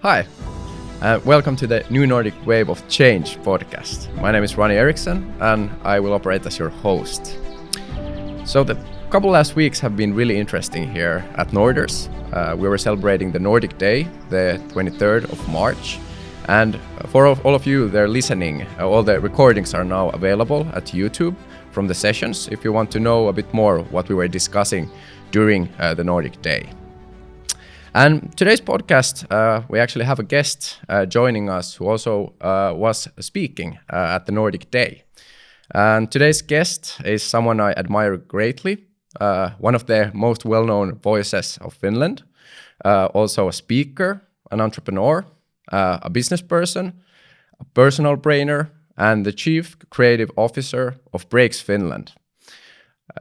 Hi, and welcome to the New Nordic Wave of Change podcast. My name is Ronnie Eriksson, and I will operate as your host. So the couple last weeks have been really interesting here at Nordics. We were celebrating the Nordic Day, the 23rd of March. And for all of you that are listening, all the recordings are now available at YouTube from the sessions if you want to know a bit more what we were discussing during the Nordic Day. And today's podcast, we actually have a guest joining us who also was speaking at the Nordic Day. And today's guest is someone I admire greatly, one of the most well-known voices of Finland, also a speaker, an entrepreneur, a business person, a personal trainer, and the chief creative officer of Breaks Finland.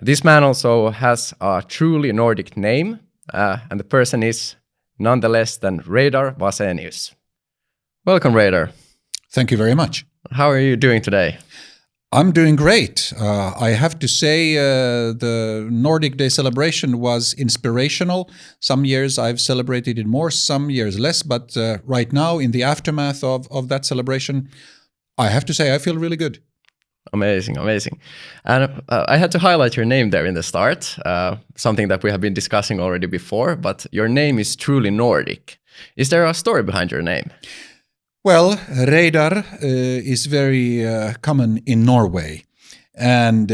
This man also has a truly Nordic name, and the person is none less than Reidar Wasenius. Welcome, Reidar. Thank you very much. How are you doing today? I'm doing great. I have to say the Nordic Day celebration was inspirational. Some years I've celebrated it more, some years less, but right now in the aftermath of that celebration, I have to say I feel really good. Amazing. And I had to highlight your name there in the start, something that we have been discussing already before, but your name is truly Nordic. Is there a story behind your name? Well, Reidar is very common in Norway. And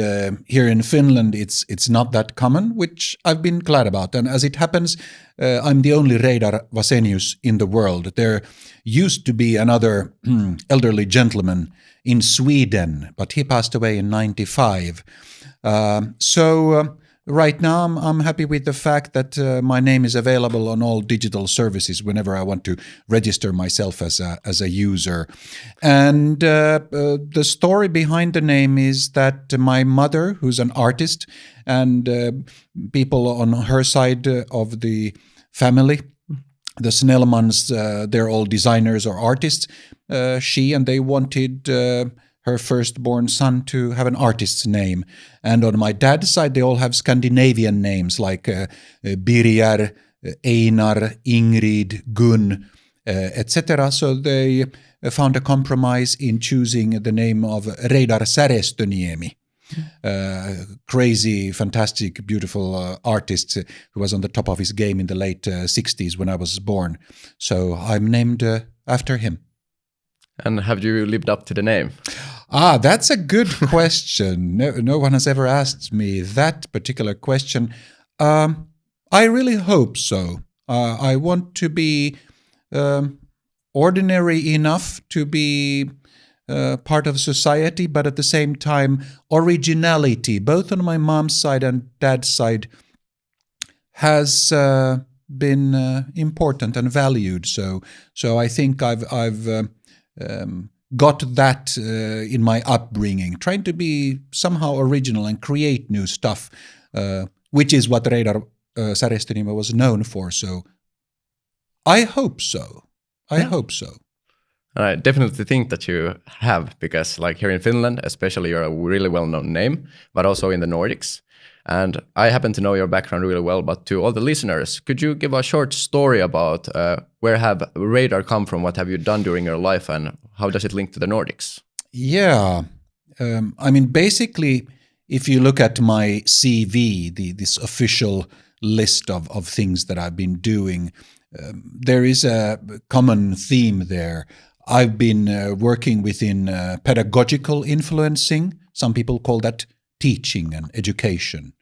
here in Finland, it's not that common, which I've been glad about. And as it happens, I'm the only Reidar Wasenius in the world. There used to be another elderly gentleman in Sweden, but he passed away in 1995. So right now I'm happy with the fact that my name is available on all digital services whenever I want to register myself as a user. And the story behind the name is that my mother, who's an artist, and people on her side of the family, the Snellmans, they're all designers or artists. She and they wanted her firstborn son to have an artist's name. And on my dad's side, they all have Scandinavian names like Birger, Einar, Ingrid, Gun, etc. So they found a compromise in choosing the name of Reidar Särestöniemi. Crazy, fantastic, beautiful artist who was on the top of his game in the late 60s when I was born. So I'm named after him. And have you lived up to the name? That's a good question. No one has ever asked me that particular question. I really hope so. I want to be ordinary enough to be part of society, but at the same time, originality, both on my mom's side and dad's side, has been important and valued. So I think I've got that in my upbringing, trying to be somehow original and create new stuff, which is what Reidar Särestöniemi was known for. So I hope so. I hope so. I definitely think that you have, because like here in Finland, especially, you're a really well-known name, but also in the Nordics. And I happen to know your background really well, but to all the listeners, could you give a short story about where have Reidar come from? What have you done during your life, and how does it link to the Nordics? Yeah. I mean, basically, if you look at my CV, this official list of things that I've been doing, there is a common theme there. I've been working within pedagogical influencing. Some people call that teaching and education.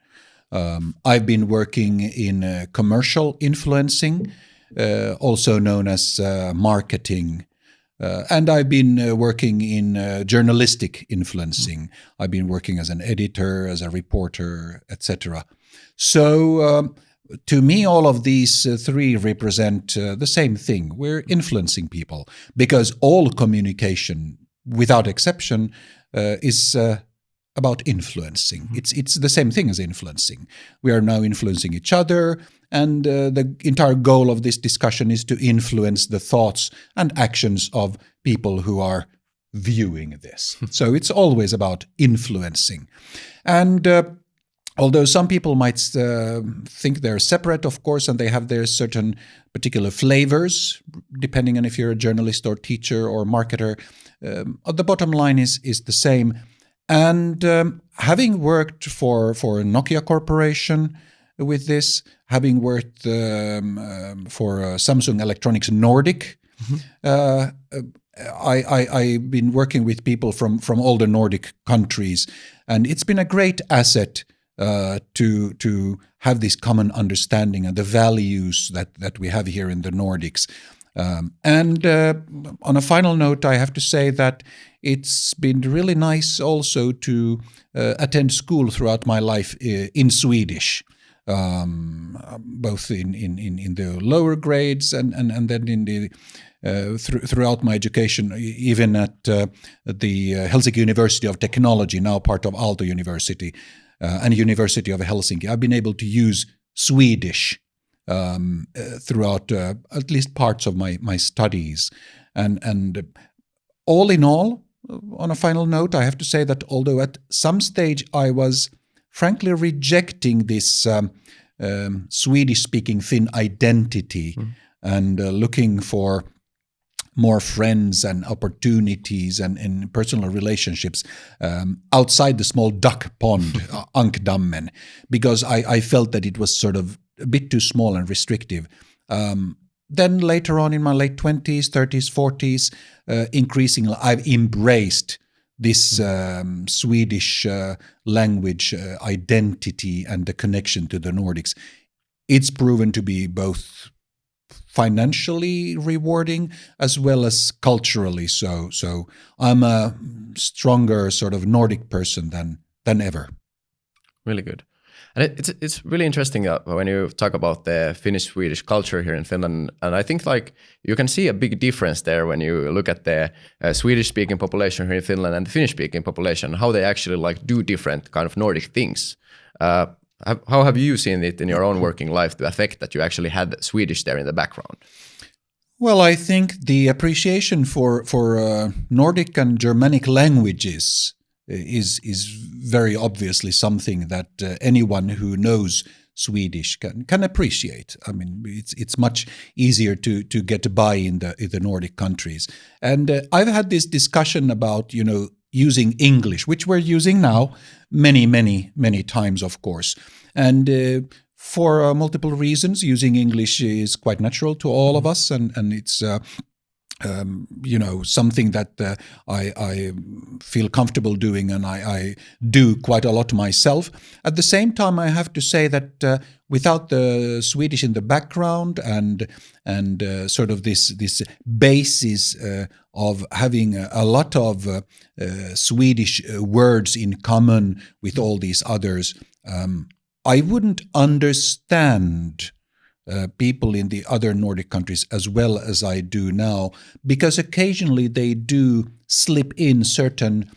I've been working in commercial influencing, also known as marketing. And I've been working in journalistic influencing. I've been working as an editor, as a reporter, etc. So to me, all of these three represent the same thing. We're influencing people, because all communication, without exception, is about influencing. It's the same thing as influencing. We are now influencing each other, and the entire goal of this discussion is to influence the thoughts and actions of people who are viewing this. So it's always about influencing. And although some people might think they're separate, of course, and they have their certain particular flavors, depending on if you're a journalist or teacher or marketer, the bottom line is the same. And having worked for Nokia Corporation with this, having worked for Samsung Electronics Nordic, I've been working with people from all the Nordic countries, and it's been a great asset to have this common understanding and the values that we have here in the Nordics. And on a final note, I have to say that it's been really nice also to attend school throughout my life in Swedish, both in the lower grades and then in the throughout my education, even at the Helsinki University of Technology, now part of Aalto University, and University of Helsinki. I've been able to use Swedish throughout at least parts of my studies. And all in all, on a final note, I have to say that although at some stage I was frankly rejecting this Swedish-speaking Finn identity and looking for more friends and opportunities and personal relationships outside the small duck pond, Ankdammen, because I felt that it was sort of a bit too small and restrictive. Then later on in my late 20s, 30s, 40s, increasingly I've embraced this Swedish language identity and the connection to the Nordics. It's proven to be both financially rewarding as well as culturally so. So I'm a stronger sort of Nordic person than ever. Really good. And it's really interesting when you talk about the Finnish-Swedish culture here in Finland. And I think like you can see a big difference there when you look at the Swedish-speaking population here in Finland and the Finnish-speaking population, how they actually like do different kind of Nordic things. How have you seen it in your own working life to affect that you actually had Swedish there in the background? Well, I think the appreciation for Nordic and Germanic languages is very obviously something that anyone who knows Swedish can appreciate. I mean, it's much easier to get by in the Nordic countries. And I've had this discussion about, using English, which we're using now many times, of course. And for multiple reasons, using English is quite natural to all of us, and it's something that I feel comfortable doing, and I do quite a lot myself. At the same time, I have to say that without the Swedish in the background and sort of this basis of having a lot of Swedish words in common with all these others, I wouldn't understand people in the other Nordic countries as well as I do now, because occasionally they do slip in certain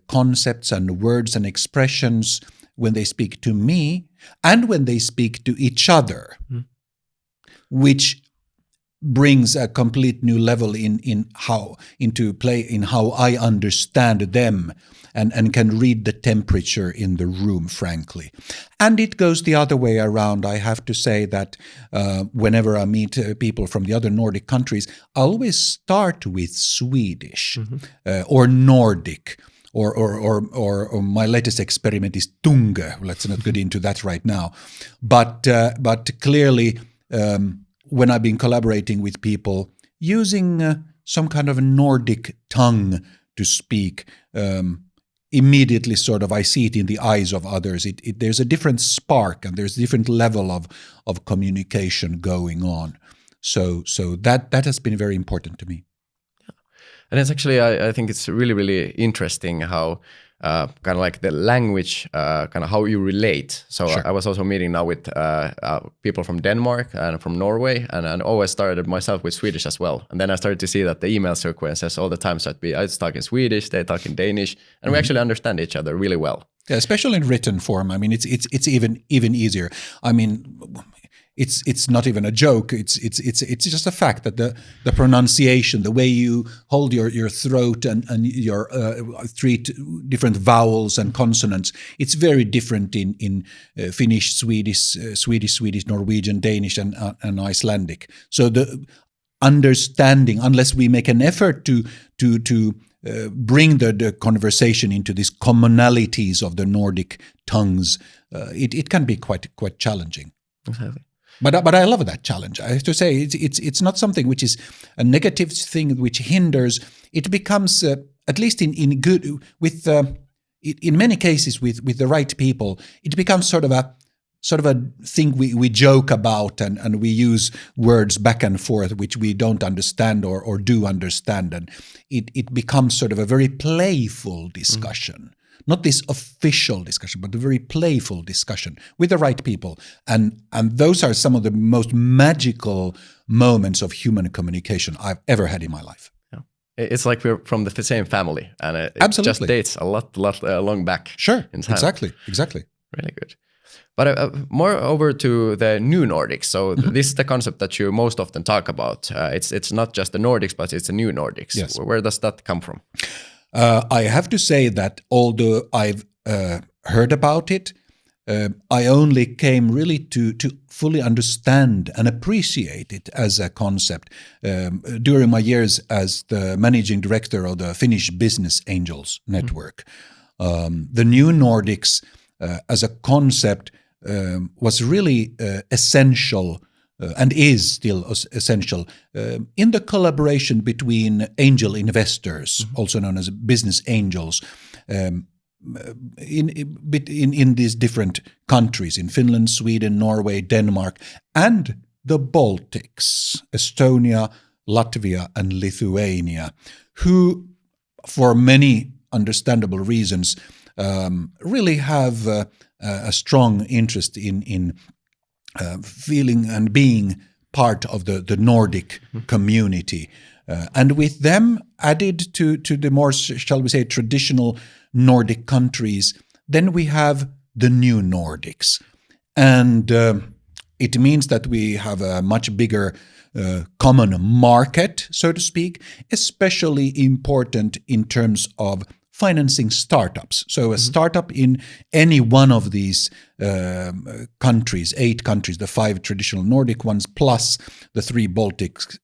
concepts and words and expressions when they speak to me and when they speak to each other, which brings a complete new level into play in how I understand them and can read the temperature in the room, frankly. And it goes the other way around. I have to say that whenever I meet people from the other Nordic countries, I always start with Swedish or Nordic. Or my latest experiment is Tunge. Let's not get into that right now. But clearly, when I've been collaborating with people, using some kind of a Nordic tongue to speak, immediately sort of I see it in the eyes of others. There's a different spark and there's a different level of communication going on. So that has been very important to me. And it's actually, I think it's really, really interesting how kind of like the language, kind of how you relate. So Sure. I was also meeting now with people from Denmark and from Norway, and always started myself with Swedish as well. And then I started to see that the email sequences all the time, so I talk in Swedish, they talk in Danish, and we actually understand each other really well. Yeah, especially in written form. I mean, it's even easier. I mean, it's not even a joke. It's just a fact that the pronunciation, the way you hold your throat and your three different vowels and consonants, it's very different in Finnish, Swedish, Norwegian, Danish, and Icelandic. So the understanding, unless we make an effort to bring the conversation into these commonalities of the Nordic tongues, it can be quite challenging. Exactly. But I love that challenge. I have to say it's not something which is a negative thing which hinders. It becomes at least in good with in many cases with the right people, it becomes sort of a thing we joke about and we use words back and forth which we don't understand or do understand, and it becomes sort of a very playful discussion. Not this official discussion, but a very playful discussion with the right people. And those are some of the most magical moments of human communication I've ever had in my life. Yeah. It's like we're from the same family, and it Absolutely. just dates a lot long back. Sure, in time. Exactly. Really good. But more over to the new Nordics. So this is the concept that you most often talk about. It's not just the Nordics, but it's the new Nordics. Yes. Where does that come from? I have to say that although I've heard about it, I only came really to fully understand and appreciate it as a concept during my years as the managing director of the Finnish Business Angels Network. The new Nordics as a concept was really essential and is still essential in the collaboration between angel investors, also known as business angels, in these different countries, in Finland, Sweden, Norway, Denmark, and the Baltics, Estonia, Latvia, and Lithuania, who, for many understandable reasons, really have a strong interest in feeling and being part of the Nordic community. And with them added to the more, shall we say, traditional Nordic countries, then we have the new Nordics. And it means that we have a much bigger common market, so to speak, especially important in terms of financing startups. So a startup in any one of these countries, 8 countries, the 5 traditional Nordic ones, plus the 3 Baltics,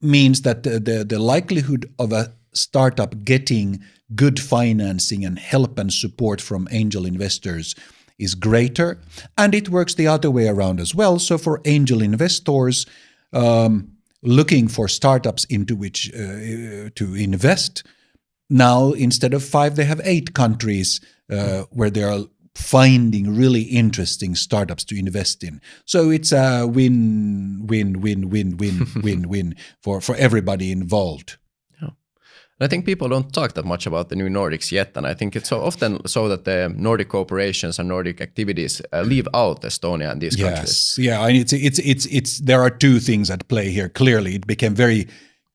means that the likelihood of a startup getting good financing and help and support from angel investors is greater. And it works the other way around as well. So for angel investors looking for startups into which to invest, now, instead of 5, they have 8 countries where they are finding really interesting startups to invest in. So it's a win for everybody involved. Yeah. And I think people don't talk that much about the new Nordics yet, and I think it's so often so that the Nordic corporations and Nordic activities leave out Estonia and these countries. Yeah, and it's there are 2 things at play here. Clearly, it became very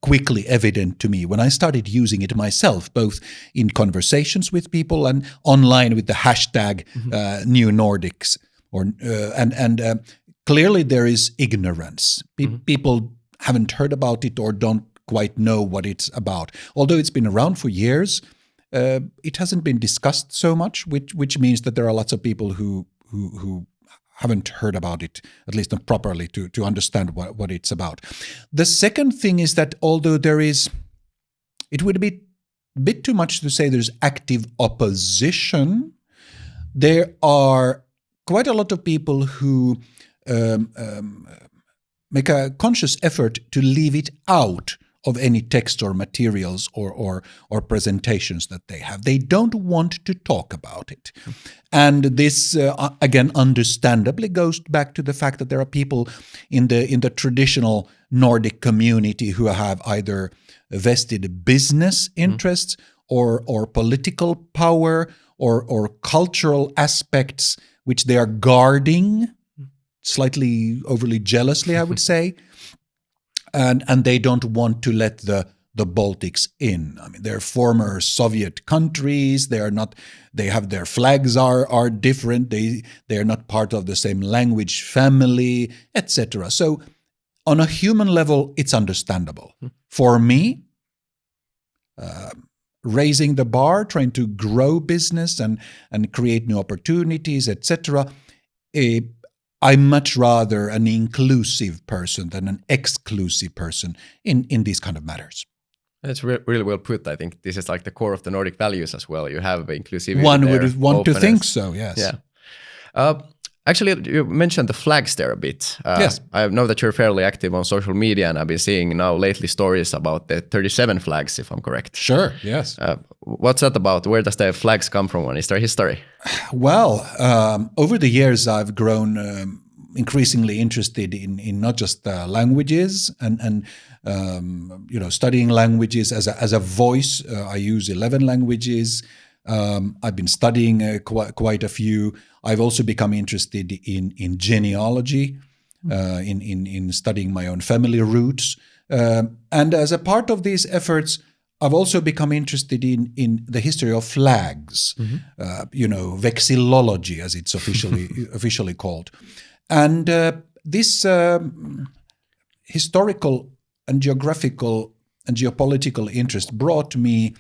quickly evident to me when I started using it myself, both in conversations with people and online with the hashtag New Nordics. Clearly there is ignorance. People haven't heard about it or don't quite know what it's about. Although it's been around for years, it hasn't been discussed so much, which means that there are lots of people who haven't heard about it, at least not properly, to understand what it's about. The second thing is that although it would be a bit too much to say there's active opposition, there are quite a lot of people who make a conscious effort to leave it out of any text or materials or presentations that they have. They don't want to talk about it. And this, again, understandably goes back to the fact that there are people in the traditional Nordic community who have either vested business interests or political power or cultural aspects which they are guarding, slightly overly jealously, I would say. And they don't want to let the the Baltics in. I mean, they're former Soviet countries. They have their flags are different. They are not part of the same language family, etc. So on a human level, it's understandable. For me, raising the bar, trying to grow business and create new opportunities, etc. I'm much rather an inclusive person than an exclusive person in these kind of matters. That's really well put. I think this is like the core of the Nordic values as well. You have inclusivity. One would want openness. to think so, yes. Yeah. Actually, you mentioned the flags there a bit. Yes. I know that you're fairly active on social media, and I've been seeing now lately stories about the 37 flags, if I'm correct. Sure, yes. What's that about? Where does the flags come from? Is there history? Well, over the years, I've grown increasingly interested in not just languages and studying languages as a voice. I use 11 languages. I've been studying quite a few. I've also become interested in genealogy, in studying my own family roots. And as a part of these efforts, I've also become interested in the history of flags, vexillology, as it's officially called. And this historical and geographical and geopolitical interest brought me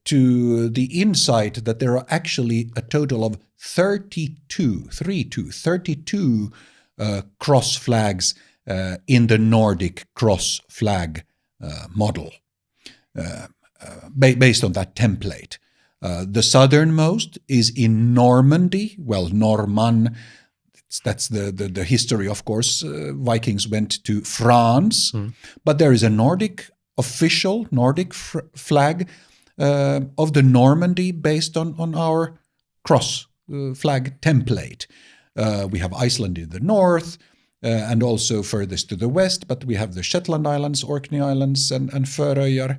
to the insight that there are actually a total of 32 cross flags in the Nordic cross flag model, based on that template. The southernmost is in Normandy. Well, Norman, that's the history, of course. Vikings went to France, but there is a official Nordic flag of the Normandy based on our cross flag template. We have Iceland in the north and also furthest to the west, but we have the Shetland Islands, Orkney Islands, and Føroyar,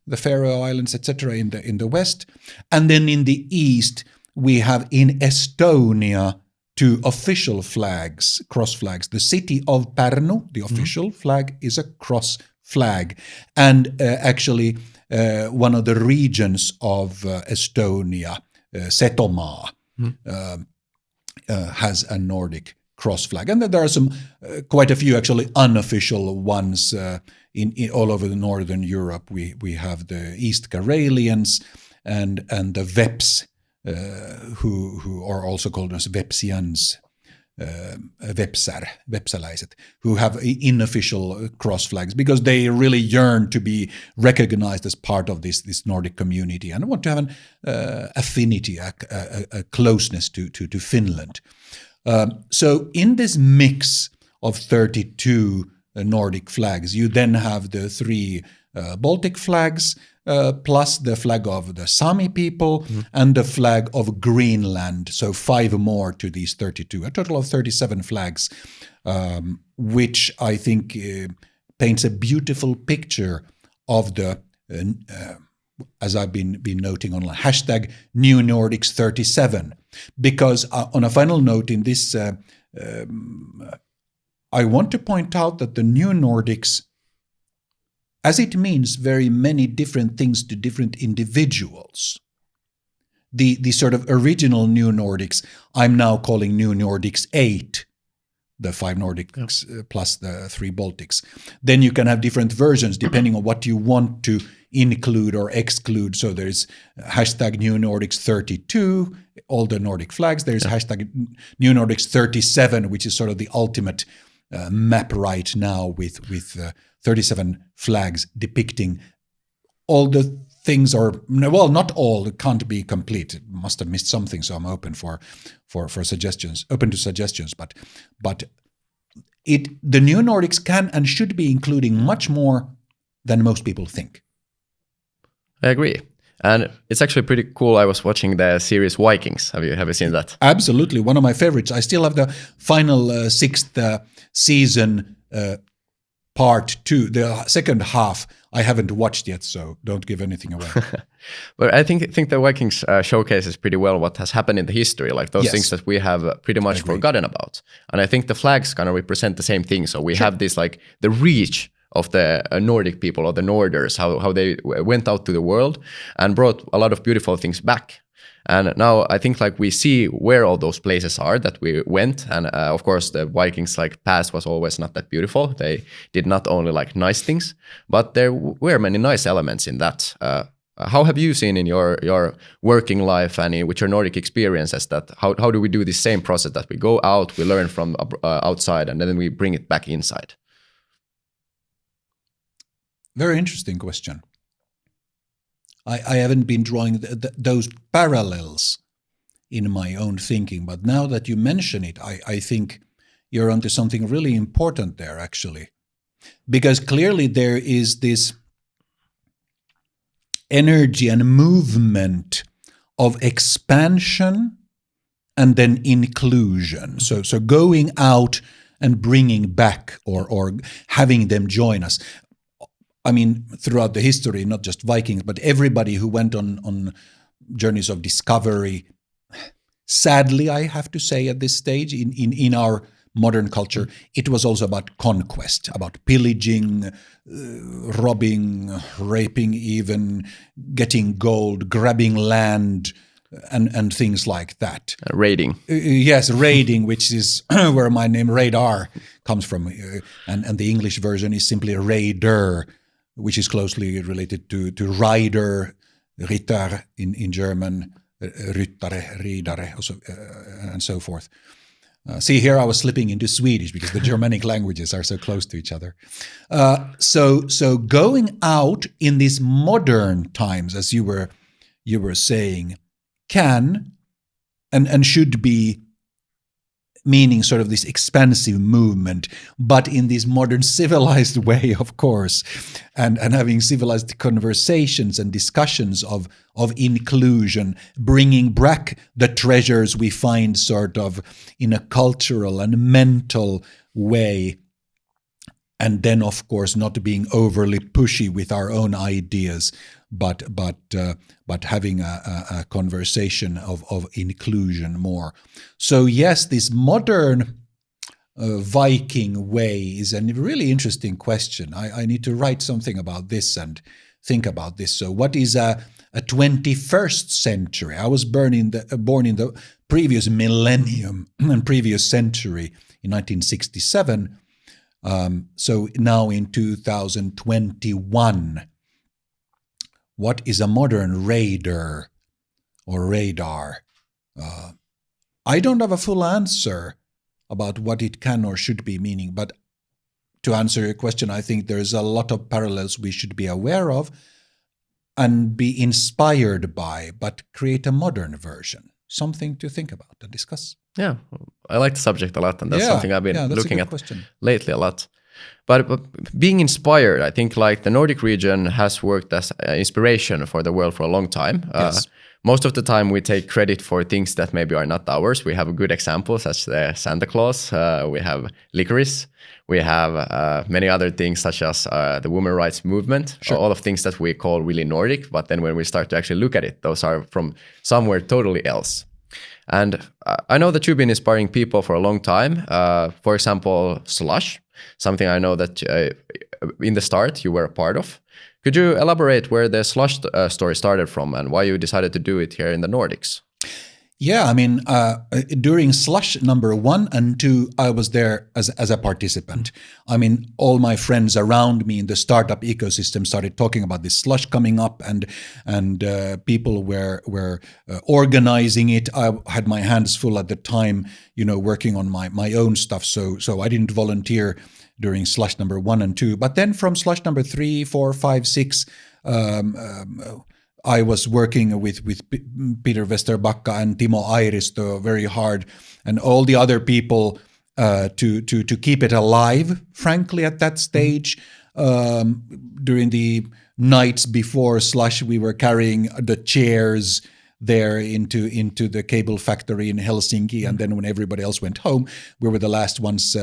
the Faroe Islands, etc. in the west. And then in the east, we have in Estonia two official flags, cross flags. The city of Pärnu, the official flag, is a cross flag. And actually, one of the regions of Estonia, Setomaa, has a Nordic cross flag. And then there are quite a few actually unofficial ones in all over the northern Europe. We have the East Karelians and the Veps, who are also called as Vepsians, Vepsalaiset, who have unofficial cross flags because they really yearn to be recognized as part of this Nordic community and want to have an affinity, a closeness to Finland. So in this mix of 32 Nordic flags, you then have the three Baltic flags, plus the flag of the Sami people and the flag of Greenland. So 5 more to these 32, a total of 37 flags, which I think paints a beautiful picture of the, as I've been noting online, hashtag New Nordics 37. Because on a final note in this, I want to point out that the New Nordics, as it means very many different things to different individuals. The sort of original New Nordics, I'm now calling New Nordics 8, the 5 Nordics plus the 3 Baltics. Then you can have different versions depending on what you want to include or exclude. So there's hashtag New Nordics 32, all the Nordic flags. There's hashtag New Nordics 37, which is sort of the ultimate map right now with 37 flags depicting all the things, or well, not all. It can't be complete. It must have missed something. So I'm open for suggestions. Open to suggestions. But the New Nordics can and should be including much more than most people think. I agree. And it's actually pretty cool. I was watching the series Vikings. Have you seen that? Absolutely. One of my favorites. I still have the final 6th season part 2. The second half I haven't watched yet, so don't give anything away. But I think the Vikings showcases pretty well what has happened in the history, like those things that we have pretty much forgotten about. And I think the flags kind of represent the same thing. So we have this, like, the reach of the Nordic people or the Norders, how they went out to the world and brought a lot of beautiful things back. And now I think like we see where all those places are that we went. And of course, the Vikings like past was always not that beautiful. They did not only like nice things, but there were many nice elements in that. How have you seen in your working life and with your Nordic experiences that how do we do the same process that we go out, we learn from outside, and then we bring it back inside? Very interesting question. I haven't been drawing those parallels in my own thinking, but now that you mention it, I think you're onto something really important there, actually. Because clearly there is this energy and movement of expansion and then inclusion. So going out and bringing back or having them join us. I mean, throughout the history, not just Vikings, but everybody who went on journeys of discovery, sadly, I have to say at this stage, in our modern culture, it was also about conquest, about pillaging, robbing, raping even, getting gold, grabbing land, and things like that. Raiding. Yes, raiding, which is where my name Reidar comes from. And the English version is simply Reidar, which is closely related to rider, Ritter in German, Ryttare, Reidare, and so forth. See, here I was slipping into Swedish because the Germanic languages are so close to each other. So going out in these modern times, as you were saying, can and should be meaning sort of this expansive movement, but in this modern civilized way, of course, and having civilized conversations and discussions of inclusion, bringing back the treasures we find sort of in a cultural and mental way, and then, of course, not being overly pushy with our own ideas, but having a conversation of inclusion more. So yes, this modern Viking way is a really interesting question. I need to write something about this and think about this. So what is a 21st century? I was born in the previous millennium and previous century in 1967. So now in 2021, what is a modern radar or radar? I don't have a full answer about what it can or should be meaning, but to answer your question, I think there's a lot of parallels we should be aware of and be inspired by, but create a modern version. Something to think about and discuss. Yeah, I like the subject a lot, and that's something I've been looking at lately a lot. But being inspired, I think like the Nordic region has worked as inspiration for the world for a long time. Yes. Most of the time we take credit for things that maybe are not ours. We have good examples such as Santa Claus, we have licorice, we have many other things such as the women's rights movement, Sure. all of things that we call really Nordic, but then when we start to actually look at it, those are from somewhere totally else. And I know that you've been inspiring people for a long time. For example, Slush, something I know that in the start you were a part of. Could you elaborate where the Slush story started from and why you decided to do it here in the Nordics? Yeah, I mean, during Slush number 1 and 2, I was there as a participant. I mean, all my friends around me in the startup ecosystem started talking about this Slush coming up, and people were organizing it. I had my hands full at the time, working on my own stuff. So I didn't volunteer during Slush number 1 and 2. But then from Slush number 3, 4, 5, 6. I was working with Peter Westerbacka and Timo Airisto very hard, and all the other people to keep it alive. Frankly, at that stage, during the nights before Slush, we were carrying the chairs there into the cable factory in Helsinki, and then when everybody else went home, we were the last ones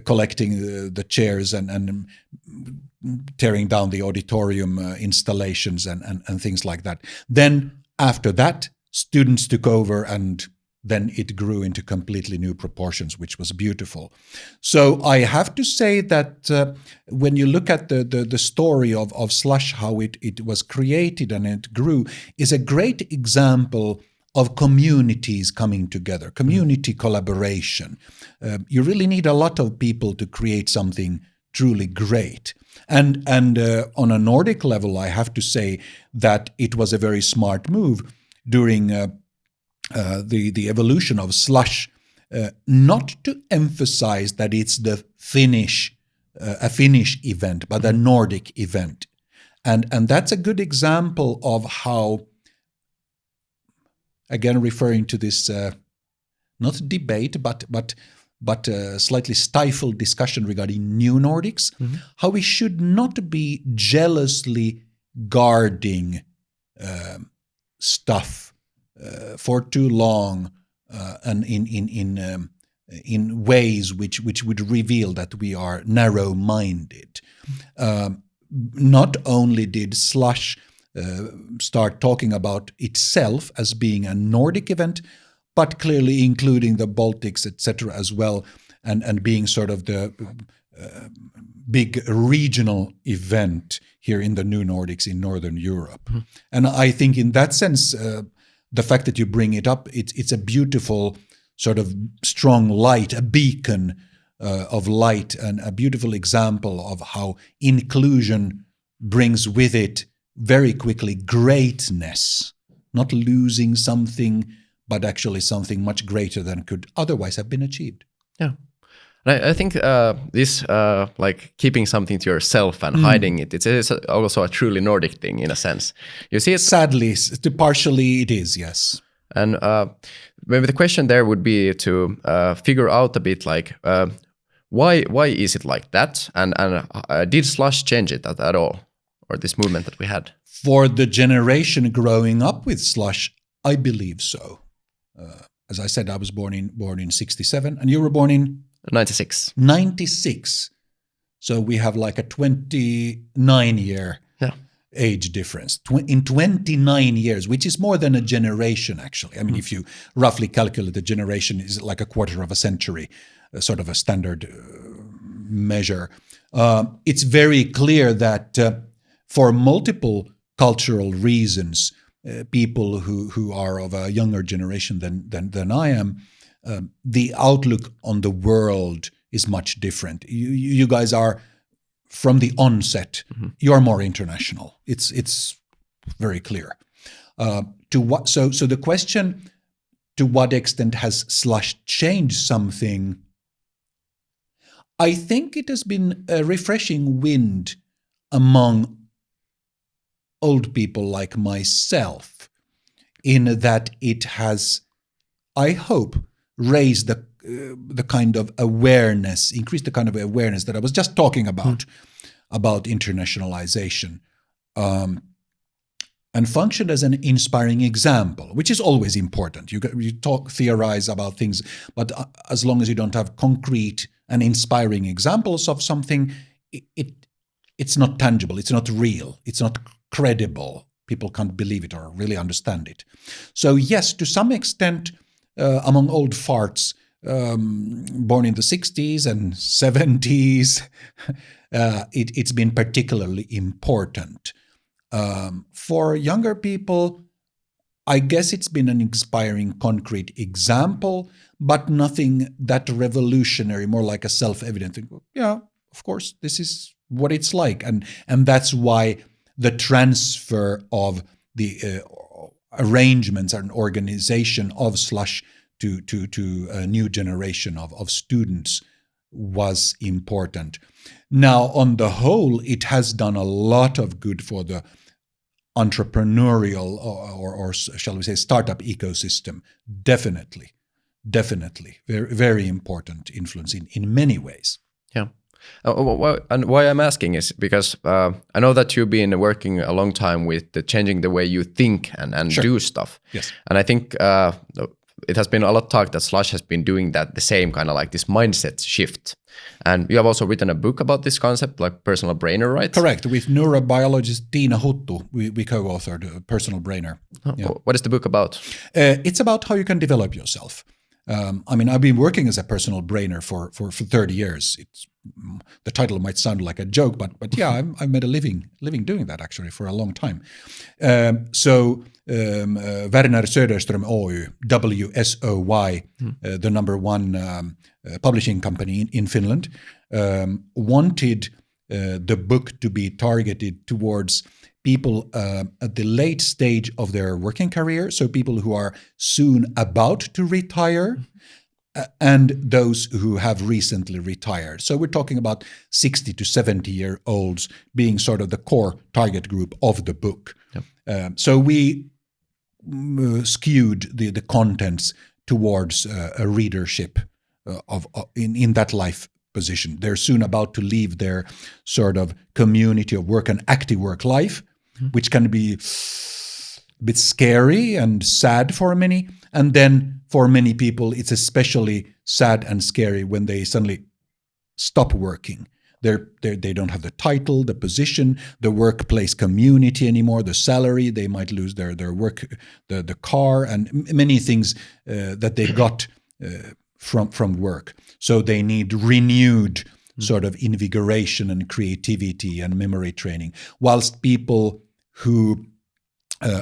collecting the chairs and tearing down the auditorium installations and things like that. Then after that, students took over and then it grew into completely new proportions, which was beautiful. So I have to say that when you look at the story of Slush, how it was created and it grew, is a great example of communities coming together, community collaboration. You really need a lot of people to create something truly great. And on a Nordic level, I have to say that it was a very smart move during the evolution of Slush, not to emphasize that it's the a Finnish event, but a Nordic event. And that's a good example of how, again, referring to this, not debate, but slightly stifled discussion regarding new Nordics, how we should not be jealously guarding stuff for too long and in ways which would reveal that we are narrow-minded. Not only did Slush start talking about itself as being a Nordic event, but clearly including the Baltics, etc., as well, and being sort of the big regional event here in the new Nordics in Northern Europe. And I think in that sense, the fact that you bring it up, it's a beautiful sort of strong light, a beacon of light, and a beautiful example of how inclusion brings with it very quickly greatness, not losing something, but actually something much greater than could otherwise have been achieved. Yeah. I think this, like keeping something to yourself and hiding it, it's also a truly Nordic thing in a sense. You see it. Sadly, partially it is, yes. And maybe the question there would be to figure out a bit like why is it like that, and did Slush change it at all, or this movement that we had? For the generation growing up with Slush, I believe so. As I said, I was born in 67, and you were born in 96. 96. So we have like a 29-year age difference. In 29 years, which is more than a generation, actually. I mean, if you roughly calculate, a generation is like a quarter of a century, sort of a standard measure. It's very clear that for multiple cultural reasons, people who are of a younger generation than I am, the outlook on the world is much different. You guys are, from the onset, you are more international. It's very clear. So the question, to what extent has Slush changed something? I think it has been a refreshing wind among old people like myself, in that it has, I hope, raised the kind of awareness, increased the kind of awareness that I was just talking about internationalization, and functioned as an inspiring example, which is always important. You theorize about things, but as long as you don't have concrete and inspiring examples of something, it's not tangible, it's not real, it's not credible. People can't believe it or really understand it. So yes, to some extent, among old farts born in the 60s and 70s, it's been particularly important. For younger people, I guess it's been an inspiring, concrete example, but nothing that revolutionary, more like a self-evident thing. Yeah, of course, this is what it's like. And that's why the transfer of the arrangements and organization of Slush to a new generation of students was important. Now, on the whole, it has done a lot of good for the entrepreneurial or shall we say startup ecosystem. Definitely. Very, very important influence in many ways. Yeah. And why I'm asking is because I know that you've been working a long time with changing the way you think and sure. do stuff. Yes. And I think it has been a lot talk that Slush has been doing that, the same kind of like this mindset shift. And you have also written a book about this concept, like personal brainer, right? Correct. With neurobiologist Tiina Huttu, we co-authored Personal Brainer. Yeah. What is the book about? It's about how you can develop yourself. I've been working as a personal brainer for 30 years. The title might sound like a joke, but yeah, I've made a living doing that actually for a long time. Werner Söderström Oy, WSOY, the number one publishing company in Finland, wanted the book to be targeted towards people at the late stage of their working career, so people who are soon about to retire, and those who have recently retired. So we're talking about 60 to 70-year-olds being sort of the core target group of the book. Yep. So we skewed the contents towards a readership in that life position. They're soon about to leave their sort of community of work and active work life, which can be a bit scary and sad for many. And then for many people, it's especially sad and scary when they suddenly stop working. They don't have the title, the position, the workplace community anymore, the salary. They might lose their work, the car, and many things that they got from work. So they need renewed sort of invigoration and creativity and memory training. Whilst people who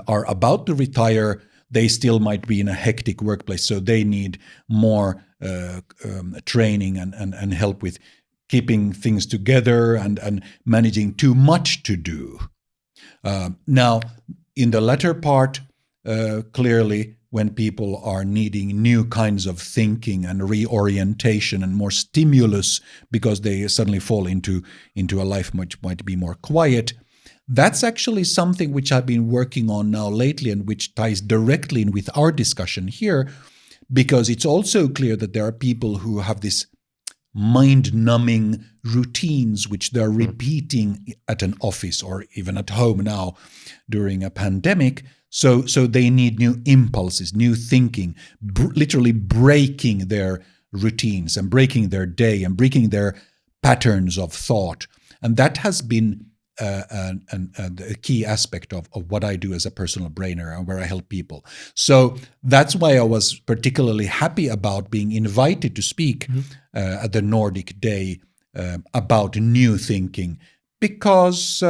are about to retire, they still might be in a hectic workplace. So they need more training and help with keeping things together and managing too much to do. Now, in the latter part, clearly, when people are needing new kinds of thinking and reorientation and more stimulus because they suddenly fall into a life which might be more quiet, that's actually something which I've been working on now lately and which ties directly in with our discussion here, because it's also clear that there are people who have this mind-numbing routines which they're repeating at an office or even at home now during a pandemic. So they need new impulses, new thinking, literally breaking their routines and breaking their day and breaking their patterns of thought. And that has been a key aspect of what I do as a personal brainer and where I help people. So that's why I was particularly happy about being invited to speak at the Nordic Day about new thinking, because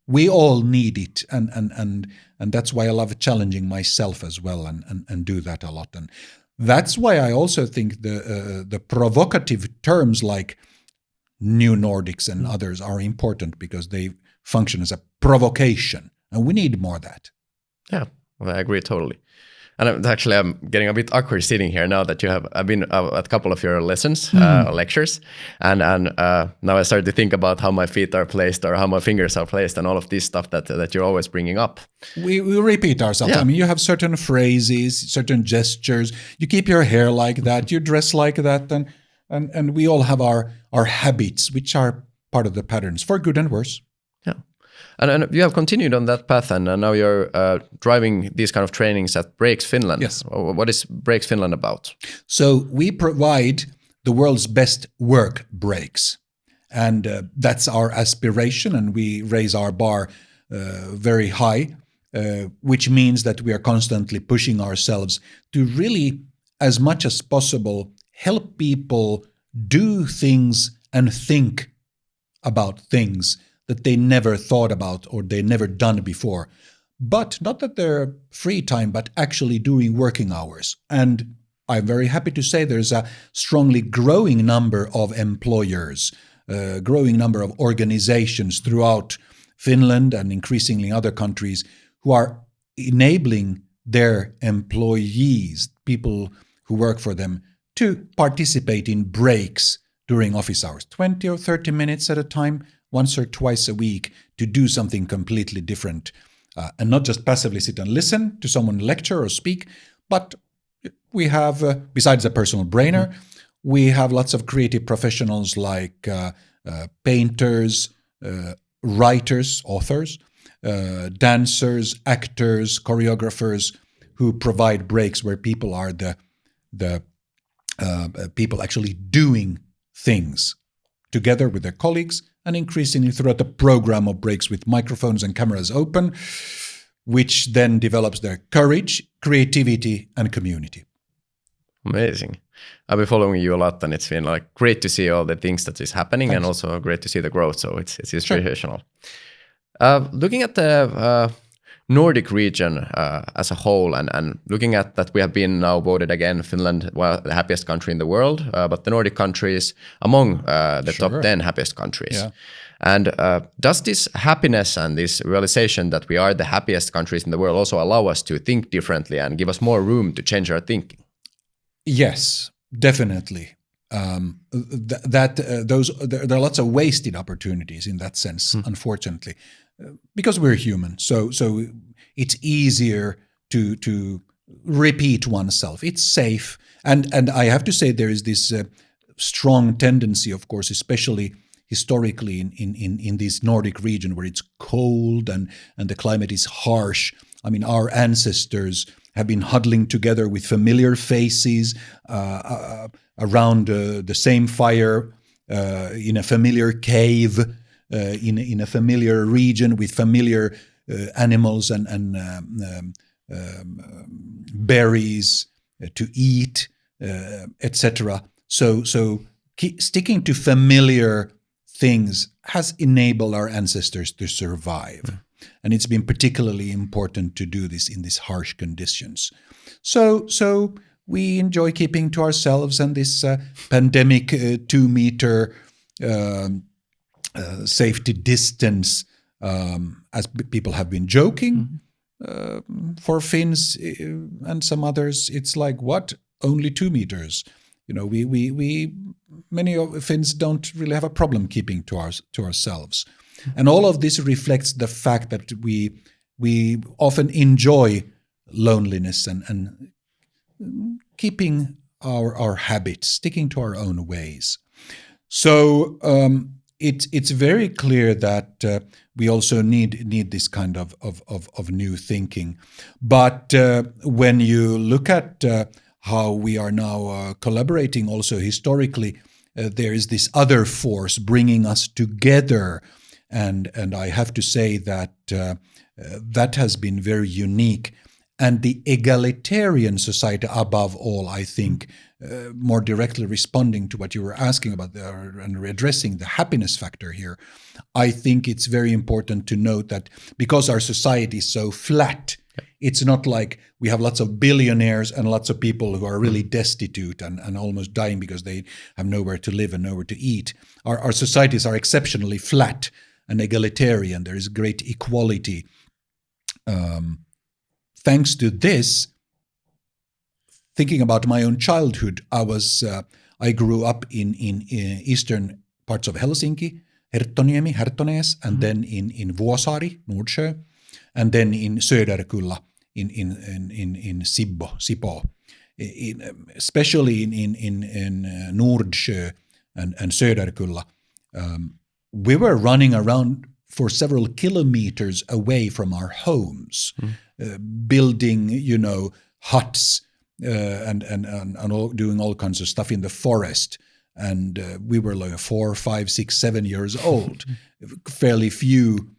we all need it, and that's why I love challenging myself as well and do that a lot. And that's why I also think the provocative terms like New Nordics and others are important, because they function as a provocation, and we need more of that. Yeah, well, I agree totally. And actually, I'm getting a bit awkward sitting here now that I've been at a couple of your lessons, lectures, and now I start to think about how my feet are placed or how my fingers are placed and all of this stuff that you're always bringing up. We repeat ourselves. Yeah. I mean, you have certain phrases, certain gestures. You keep your hair like that. You dress like that, and we all have our habits, which are part of the patterns, for good and worse. Yeah. And you have continued on that path, and now you're driving these kind of trainings at Breaks Finland. Yes. What is Breaks Finland about? So we provide the world's best work breaks, and that's our aspiration, and we raise our bar very high, which means that we are constantly pushing ourselves to really, as much as possible, help people do things and think about things that they never thought about or they never done before. But not that they're free time, but actually doing working hours. And I'm very happy to say there's a strongly growing number of employers, growing number of organizations throughout Finland and increasingly other countries who are enabling their employees, people who work for them, to participate in breaks during office hours, 20 or 30 minutes at a time, once or twice a week, to do something completely different, and not just passively sit and listen to someone lecture or speak, but we have, besides a personal brainer, we have lots of creative professionals like painters, writers, authors, dancers, actors, choreographers, who provide breaks where people are the people actually doing things together with their colleagues, and increasingly throughout the program of breaks with microphones and cameras open, which then develops their courage, creativity, and community. Amazing. I've been following you a lot, and it's been like great to see all the things that is happening. Thanks. And also great to see the growth. So it's Sure. inspirational. Looking at the Nordic region as a whole, and looking at that, we have been now voted again Finland, well, the happiest country in the world, but the Nordic countries among the Sure. top 10 happiest countries. Yeah. And does this happiness and this realization that we are the happiest countries in the world also allow us to think differently and give us more room to change our thinking? Yes, definitely. There are lots of wasted opportunities in that sense, unfortunately, because we're human. So it's easier to repeat oneself. It's safe, and I have to say there is this strong tendency, of course, especially historically in this Nordic region where it's cold and the climate is harsh. I mean, our ancestors have been huddling together with familiar faces around the same fire in a familiar cave, in a familiar region with familiar animals and berries to eat, etc. So sticking to familiar things has enabled our ancestors to survive. And it's been particularly important to do this in these harsh conditions. So we enjoy keeping to ourselves, and this pandemic 2 meter safety distance, as people have been joking, for Finns and some others, it's like, what? Only 2 meters? You know, we many of Finns don't really have a problem keeping to ourselves. And all of this reflects the fact that we often enjoy loneliness and keeping our habits, sticking to our own ways. So it's very clear that we also need this kind of new thinking. But when you look at how we are now collaborating also historically, there is this other force bringing us together. And I have to say that that has been very unique. And the egalitarian society above all, I think, more directly responding to what you were asking about and addressing the happiness factor here, I think it's very important to note that because our society is so flat, it's not like we have lots of billionaires and lots of people who are really destitute and almost dying because they have nowhere to live and nowhere to eat. Our societies are exceptionally flat and egalitarian. There is great equality. Thanks to this, thinking about my own childhood, I grew up in eastern parts of Helsinki, Herttoniemi, and then in Vuosaari, Nordsjö, and then in Söderkulla, in Sipoo. Especially in Nordsjö and Söderkulla, we were running around for several kilometers away from our homes, building, huts and doing all kinds of stuff in the forest. And we were like 4, 5, 6, 7 years old. Fairly few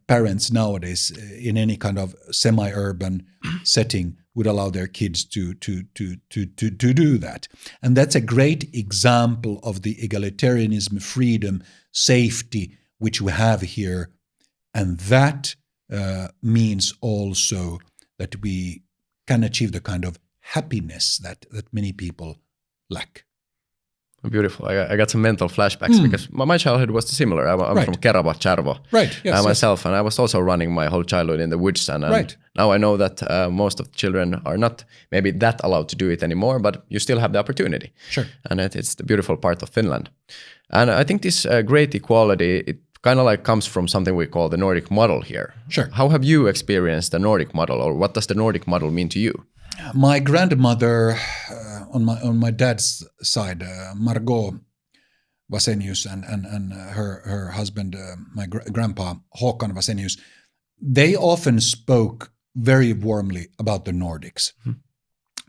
parents nowadays in any kind of semi-urban setting would allow their kids to do that. And that's a great example of the egalitarianism, freedom, safety, which we have here. And that means also that we can achieve the kind of happiness that many people lack. Beautiful. I got some mental flashbacks because my childhood was similar. I'm Right. from Kerava, Charvo. Right, yes, myself, and I was also running my whole childhood in the woods. And Right. now I know that most of the children are not maybe that allowed to do it anymore, but you still have the opportunity. Sure. And it's the beautiful part of Finland. And I think this great equality, it kind of like comes from something we call the Nordic model here. Sure. How have you experienced the Nordic model, or what does the Nordic model mean to you? My grandmother, on my dad's side, Margot Wasenius, and her husband, my grandpa Håkan Wasenius, they often spoke very warmly about the Nordics.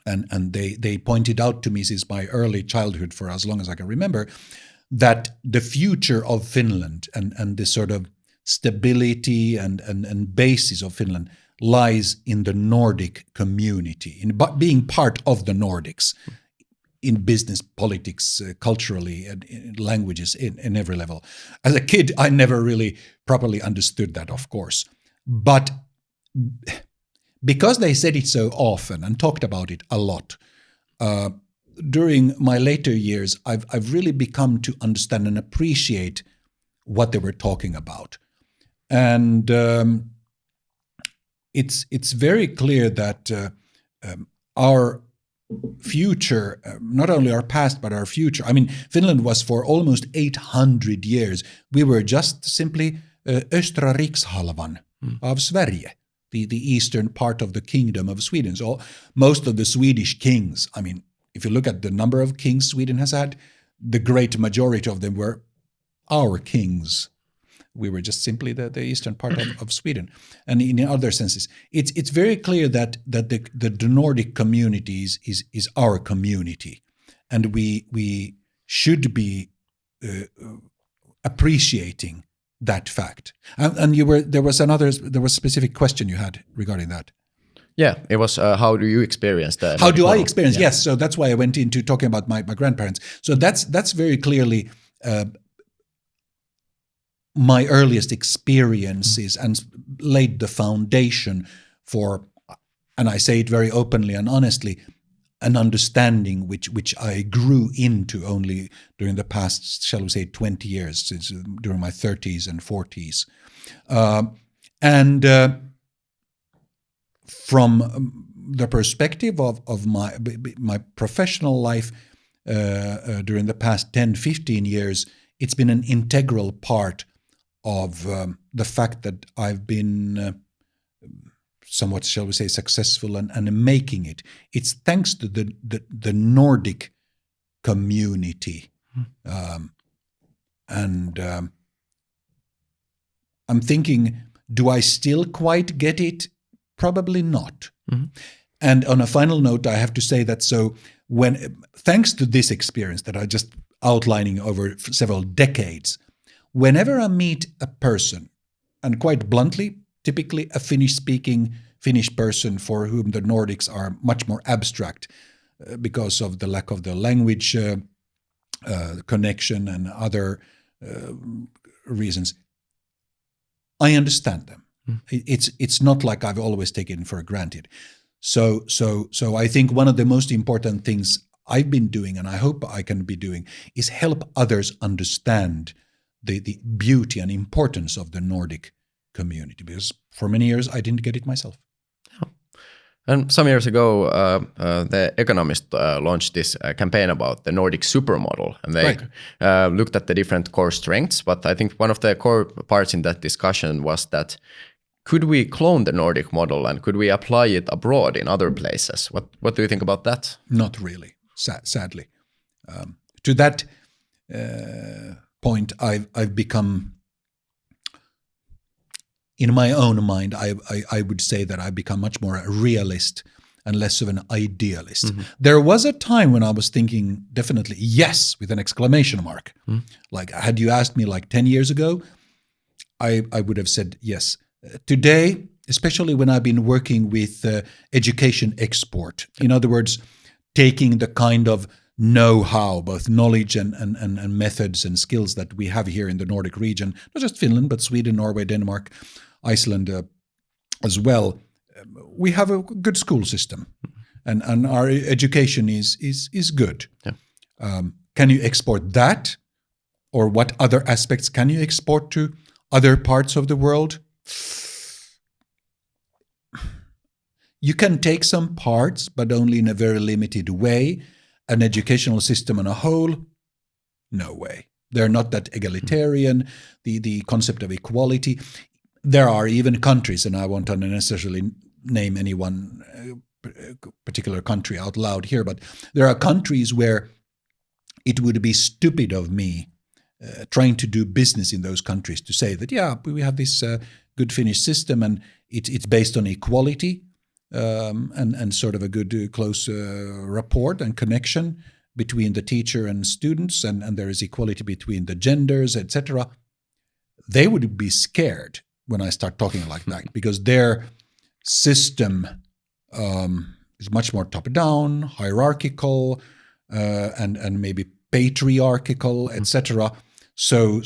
And they pointed out to me since my early childhood, for as long as I can remember, that the future of Finland and the sort of stability and basis of Finland lies in the Nordic community, in being part of the Nordics, in business, politics, culturally, and in languages, in every level. As a kid, I never really properly understood that, of course. But because they said it so often and talked about it a lot, during my later years, I've really become to understand and appreciate what they were talking about. And it's very clear that our future, not only our past, but our future. I mean, Finland was for almost 800 years, we were just simply Östra Rikshalvan of Sverige, the eastern part of the kingdom of Sweden. So most of the Swedish kings, I mean, if you look at the number of kings Sweden has had, the great majority of them were our kings. We were just simply the eastern part of Sweden. And in other senses, it's very clear that the Nordic community is our community. And we should be appreciating that fact. And there was a specific question you had regarding that. Yeah, it was how do you experience that? How do I experience? Yeah. Yes, so that's why I went into talking about my grandparents. So that's very clearly my earliest experiences and laid the foundation for, and I say it very openly and honestly, an understanding which I grew into only during the past, shall we say, 20 years, since during my 30s and 40s. From the perspective of my professional life during the past 10, 15 years, it's been an integral part of the fact that I've been somewhat, shall we say, successful and making it. It's thanks to the Nordic community. I'm thinking, do I still quite get it? Probably not. And on a final note, I have to say that thanks to this experience that I just outlining over several decades, whenever I meet a person, and quite bluntly, typically a Finnish-speaking Finnish person for whom the Nordics are much more abstract because of the lack of the language connection and other reasons, I understand them. It's not like I've always taken for granted. So I think one of the most important things I've been doing, and I hope I can be doing, is help others understand the beauty and importance of the Nordic community, because for many years I didn't get it myself. And some years ago, The Economist launched this campaign about the Nordic supermodel, and they looked at the different core strengths. But I think one of the core parts in that discussion was that could we clone the Nordic model and could we apply it abroad in other places? What do you think about that? Not really, sadly. To that point, I've become, in my own mind, I would say that I've become much more a realist and less of an idealist. There was a time when I was thinking definitely yes with an exclamation mark. Like, had you asked me like 10 years ago, I would have said yes. Today, especially when I've been working with education export, in other words, taking the kind of know-how, both knowledge and methods and skills that we have here in the Nordic region, not just Finland, but Sweden, Norway, Denmark, Iceland as well. We have a good school system, and our education is good. Yeah. Can you export that, or what other aspects can you export to other parts of the world? You can take some parts, but only in a very limited way. An educational system on a whole, no way. They're not that egalitarian. The concept of equality. There are even countries, and I won't unnecessarily name any one particular country out loud here, but there are countries where it would be stupid of me trying to do business in those countries to say that, yeah, we have this good Finnish system, and it's based on equality and sort of a good close rapport and connection between the teacher and students, and there is equality between the genders, etc. They would be scared when I start talking like that, because their system is much more top-down, hierarchical, and maybe patriarchal, etc. So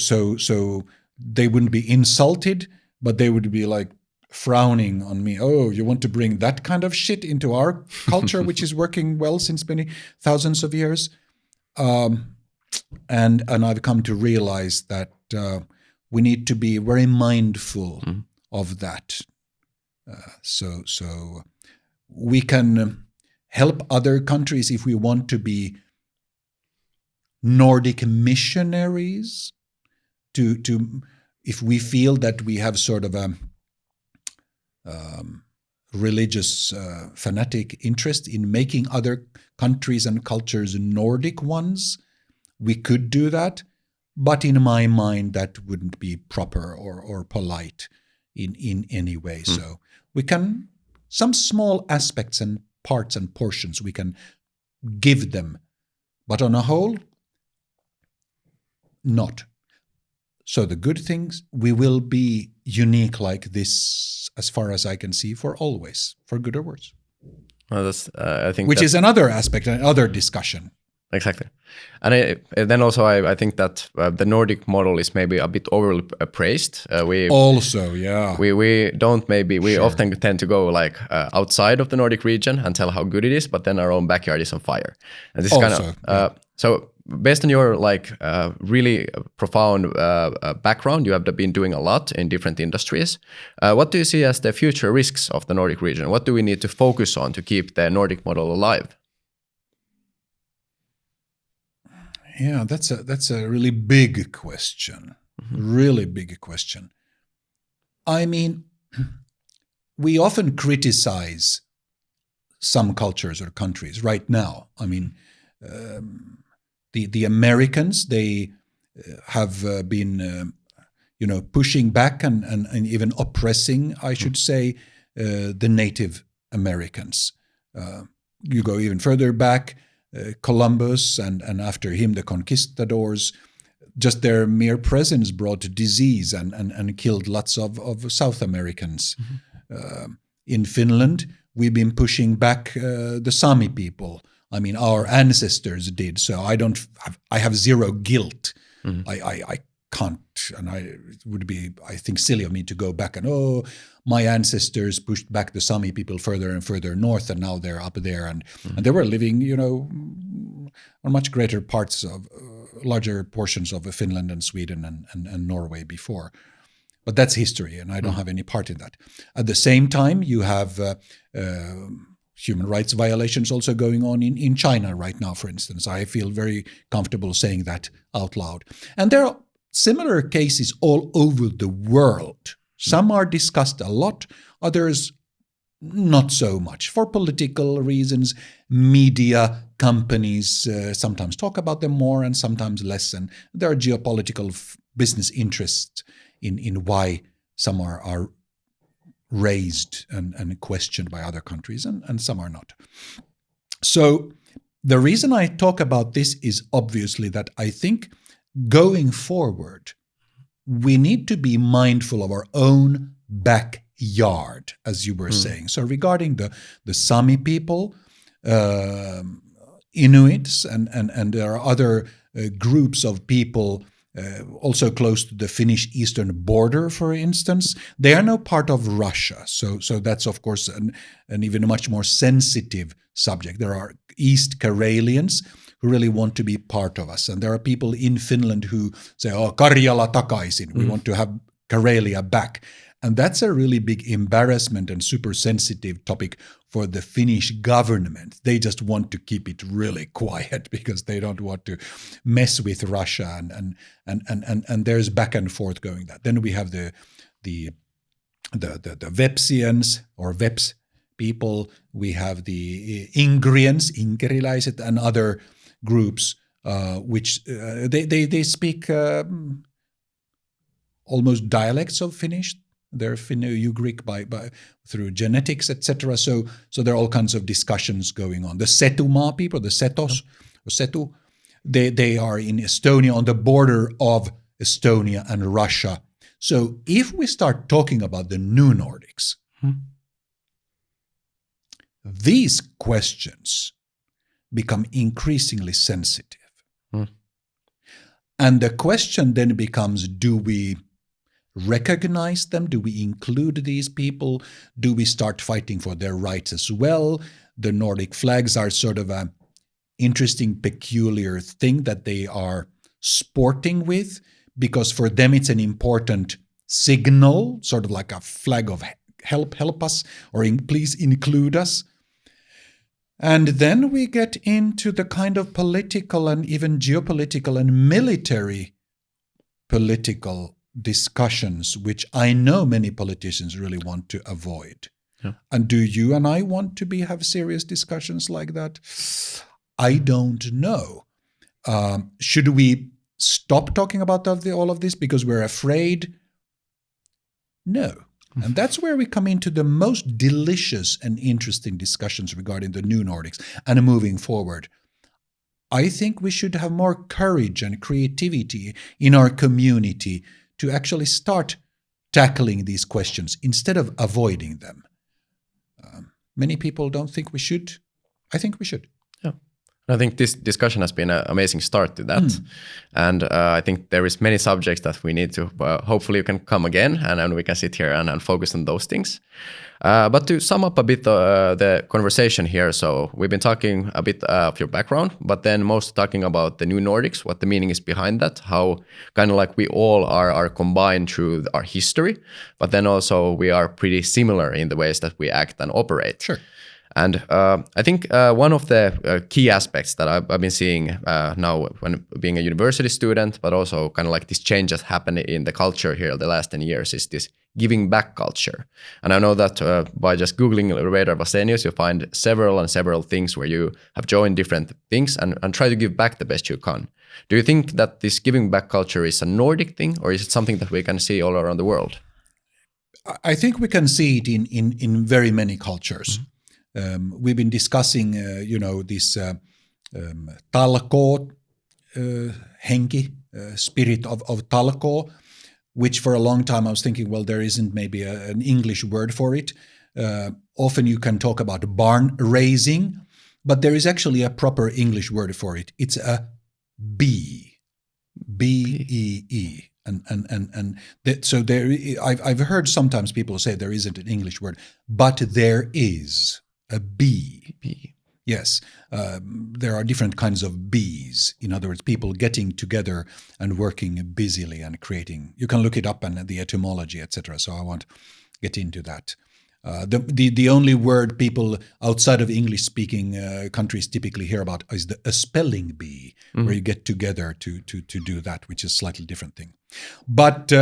they wouldn't be insulted, but they would be like frowning on me. Oh, you want to bring that kind of shit into our culture, which is working well since many thousands of years? And I've come to realize that we need to be very mindful of that. So we can help other countries if we want to be Nordic missionaries, to if we feel that we have sort of a religious fanatic interest in making other countries and cultures Nordic ones, we could do that. But in my mind, that wouldn't be proper or polite in any way. So we can, some small aspects and parts and portions we can give them, but on a whole, not. So the good things, we will be unique like this, as far as I can see, for always, for good or worse. Well, that's, I think which is another aspect, another discussion. Exactly. And then also I think that the Nordic model is maybe a bit overly praised. We don't maybe, we often tend to go like outside of the Nordic region and tell how good it is, but then our own backyard is on fire. And this also, kind of, so based on your like really profound background, you have been doing a lot in different industries. What do you see as the future risks of the Nordic region? What do we need to focus on to keep the Nordic model alive? Yeah, that's a really big question. Really big question. I mean, we often criticize some cultures or countries right now. I mean, the Americans, they have been, pushing back and even oppressing, I should say, the Native Americans. You go even further back, Columbus and after him the conquistadors, just their mere presence brought disease and killed lots of South Americans. In Finland, we've been pushing back the Sami people. I mean, our ancestors did, so I have zero guilt. I can't, and it would be, I think, silly of me to go back and, my ancestors pushed back the Sami people further and further north, and now they're up there, and they were living, on much greater parts of, larger portions of Finland and Sweden and Norway before. But that's history, and I don't have any part in that. At the same time, you have human rights violations also going on in China right now, for instance. I feel very comfortable saying that out loud. And there are similar cases all over the world. Some are discussed a lot, others not so much. For political reasons, media companies sometimes talk about them more and sometimes less. And there are geopolitical business interests in why some are raised and questioned by other countries and some are not. So the reason I talk about this is obviously that I think going forward, we need to be mindful of our own backyard, as you were saying. So regarding the Sami people, Inuits, and there are other groups of people also close to the Finnish eastern border, for instance, they are now part of Russia. So that's, of course, an even much more sensitive subject. There are East Karelians who really want to be part of us. And there are people in Finland who say, Karjala takaisin, we want to have Karelia back. And that's a really big embarrassment and super sensitive topic for the Finnish government. They just want to keep it really quiet because they don't want to mess with Russia and there's back and forth going that. Then we have the Vepsians or Veps people. We have the Ingrians, Inkerilaiset, and other groups which they speak almost dialects of Finnish. They're Finno-Ugric by through genetics, etc. So there are all kinds of discussions going on. The Setumaa people, the Setos, or Setu, they are in Estonia, on the border of Estonia and Russia. So if we start talking about the new Nordics, these questions become increasingly sensitive. And the question then becomes, do we recognize them? Do we include these people? Do we start fighting for their rights as well? The Nordic flags are sort of an interesting, peculiar thing that they are sporting with, because for them it's an important signal, sort of like a flag of help us, or please include us. And then we get into the kind of political and even geopolitical and military political discussions, which I know many politicians really want to avoid. Yeah. And do you and I want to have serious discussions like that? I don't know. Should we stop talking about all of this because we're afraid? No. And that's where we come into the most delicious and interesting discussions regarding the new Nordics and moving forward. I think we should have more courage and creativity in our community to actually start tackling these questions instead of avoiding them. Many people don't think we should. I think we should. Yeah. I think this discussion has been an amazing start to that. And I think there is many subjects that we need to, hopefully you can come again and we can sit here and focus on those things. But to sum up a bit the conversation here, so we've been talking a bit of your background, but then most talking about the new Nordics, what the meaning is behind that, how kind of like we all are combined through our history, but then also we are pretty similar in the ways that we act and operate. Sure. And I think one of the key aspects that I've been seeing now when being a university student, but also kind of like this change that's happened in the culture here the last 10 years is this giving back culture. And I know that by just Googling Reidar Wasenius, you find several things where you have joined different things and try to give back the best you can. Do you think that this giving back culture is a Nordic thing, or is it something that we can see all around the world? I think we can see it in very many cultures. We've been discussing, this talko henki, spirit of talko, which for a long time I was thinking, well, there isn't maybe an English word for it. Often you can talk about barn raising, but there is actually a proper English word for it. It's a bee, B-E-E. So I've heard sometimes people say there isn't an English word, but there is. A bee. Yes. There are different kinds of bees. In other words, people getting together and working busily and creating. You can look it up and the etymology, etc. So I won't get into that. The only word people outside of English-speaking countries typically hear about is a spelling bee, where you get together to do that, which is a slightly different thing. But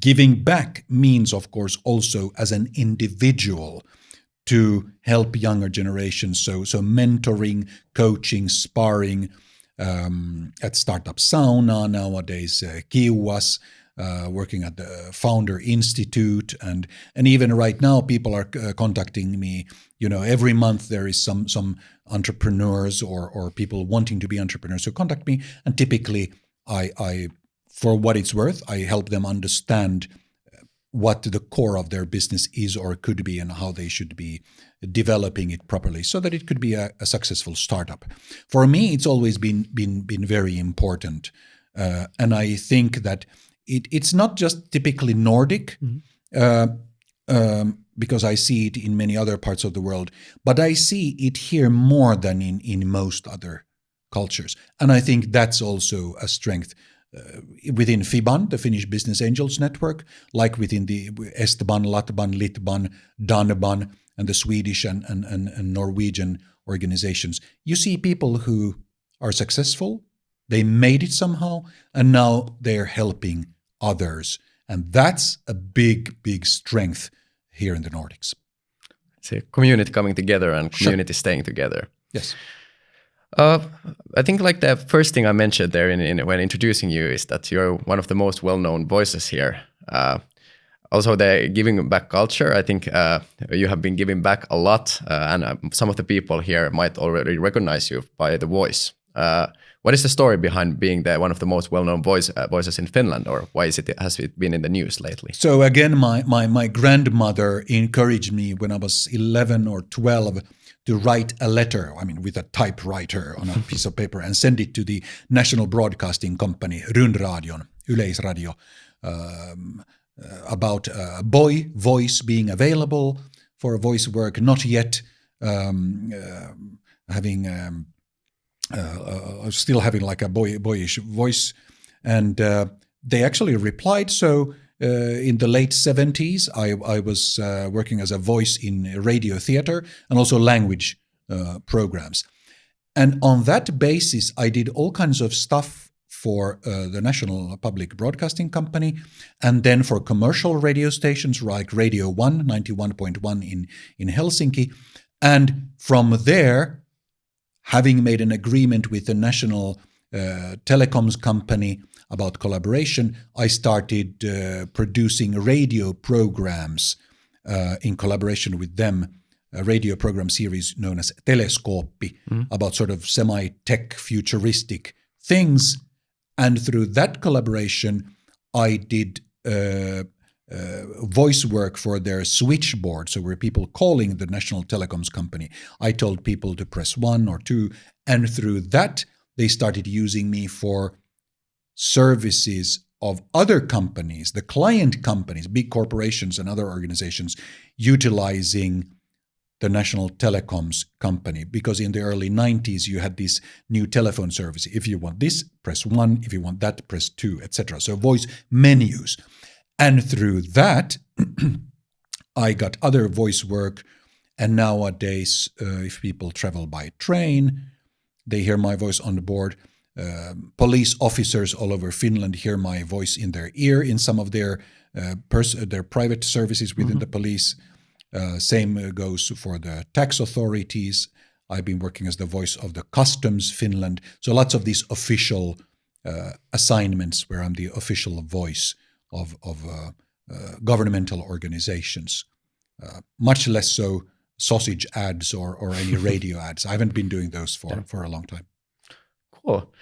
giving back means, of course, also as an individual to help younger generations. So mentoring, coaching, sparring at Startup Sauna nowadays, Kiuas, working at the Founder Institute, and even right now people are contacting me. Every month there is some entrepreneurs or people wanting to be entrepreneurs who contact me, and typically I for what it's worth, I help them understand what the core of their business is or could be, and how they should be developing it properly so that it could be a successful startup. For me, it's always been very important, and I think that it's not just typically Nordic, because I see it in many other parts of the world, but I see it here more than in most other cultures, and I think that's also a strength. Within FIBAN, the Finnish Business Angels Network, like within the Estban, Latban, Litban, Danban, and the Swedish and Norwegian organizations, you see people who are successful, they made it somehow, and now they're helping others. And that's a big strength here in the Nordics. It's a community coming together and community staying together. Yes. I think like the first thing I mentioned there when introducing you is that you're one of the most well-known voices here. Also, the giving back culture, I think you have been giving back a lot, and some of the people here might already recognize you by the voice. What is the story behind being one of the most well-known voices in Finland, or why has it been in the news lately? So again, my grandmother encouraged me when I was 11 or 12 to write a letter, with a typewriter on a piece of paper and send it to the national broadcasting company, Rundradion, Yleisradio, about a boy voice being available for voice work, not yet still having like a boyish voice. And they actually replied. So in the late 70s, I was working as a voice in radio theater and also language programs. And on that basis, I did all kinds of stuff for the National Public Broadcasting Company, and then for commercial radio stations like Radio 1, 91.1 in Helsinki. And from there, having made an agreement with the National Telecoms Company about collaboration, I started producing radio programs in collaboration with them, a radio program series known as Teleskooppi, about sort of semi-tech futuristic things. And through that collaboration, I did voice work for their switchboard. So where people calling the National Telecoms Company, I told people to press 1 or 2. And through that, they started using me for services of other companies, the client companies, big corporations and other organizations, utilizing the National Telecoms Company, because in the early 90s you had this new telephone service. If you want this, press 1. If you want that, press 2, etc. So voice menus. And through that, I got other voice work. And nowadays, if people travel by train, they hear my voice on the board. Police officers all over Finland hear my voice in their ear in some of their private services within the police. Same goes for the tax authorities. I've been working as the voice of the Customs Finland. So lots of these official assignments where I'm the official voice of governmental organizations. Much less so sausage ads or any radio ads. I haven't been doing those for a long time. Cool.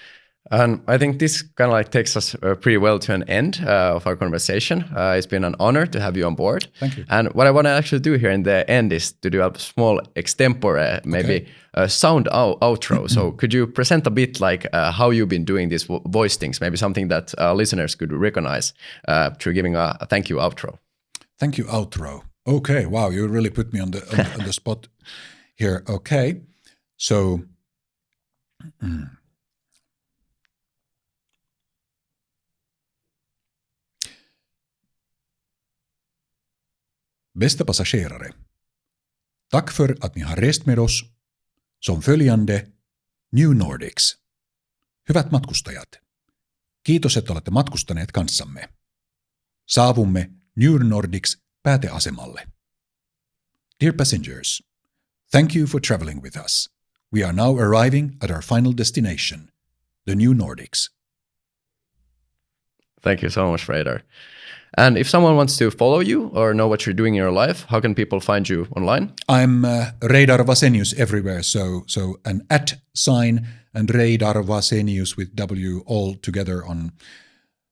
And I think this kind of takes us pretty well to an end of our conversation. It's been an honor to have you on board. Thank you. And what I want to actually do here in the end is to do a small extempore, maybe a sound outro. So could you present a bit like how you've been doing these voice things, maybe something that listeners could recognize through giving a thank you outro? Thank you outro. Okay, wow, you really put me on the spot here. Okay, so... Bästa passagerare. Tack för att ni har rest med oss. Som följande, New Nordics. Hyvät matkustajat. Kiitos, että olette matkustaneet kanssamme. Saavumme New Nordics pääteasemalle. Dear passengers, thank you for traveling with us. We are now arriving at our final destination, the New Nordics. Thank you so much, Reidar. And if someone wants to follow you or know what you're doing in your life, how can people find you online? I'm Reidar Wasenius everywhere, so an @ sign and Reidar Wasenius with W all together on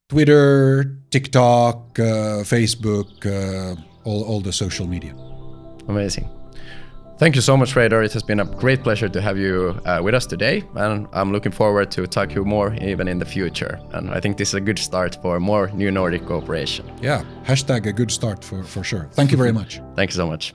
Twitter, TikTok, Facebook, all the social media. Amazing. Thank you so much, Reidar. It has been a great pleasure to have you with us today, and I'm looking forward to talk to you more even in the future. And I think this is a good start for more New Nordic cooperation. Yeah, # a good start for sure. Thank you very much. Thank you so much.